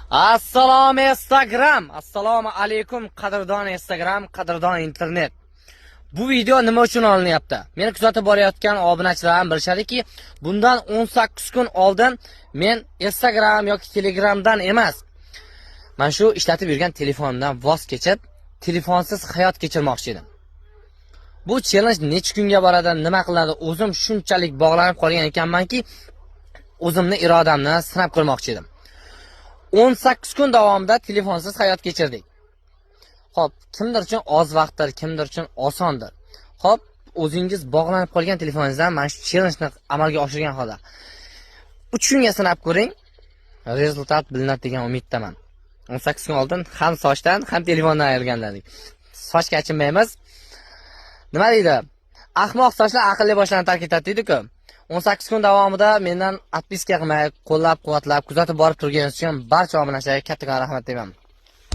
Assalomu Instagram. Assalomu alaykum qadrdon Instagram, qadrdon internet. Bu video nima uchun olinyapti? Meni kuzatib borayotgan obunachilarim bilishadiki, bundan 18 kun oldin men Instagram yoki Telegramdan emas, men shu ishlatib yurgan telefonimdan voz kechib, telefonsiz hayot kechirmoqchi edim. Bu challenge necha kunga boradi, nima qiladi? O'zim shunchalik bog'lanib qolgan ekanmanki, o'zimni irodamni sinab ko'rmoqchi edim. 18 kun davomida telefonsiz hayot kechirdik. Xo'p, kimdir uchun oz vaqtdir, kimdir uchun osondir. Xo'p, o'zingiz bog'lanib qolgan telefoningizdan mana shu challenge-ni amalga oshirgan holda 3 kunga sinab ko'ring, rezultat bilinadi degan umiddaman. 18 kun oldin ham sochdan, ham telefondan ayirganlardik. Sochga achinmaymiz. Nima deydi? Ahmoq sochlar aqlli boshlarni tark etadi deydi-ku. 18 kun davomida mendan atpiska qilmay, qo'llab-quvvatlab, kuzatib borib turganingiz uchun barcha obunachilarga kattakon rahmat deyman.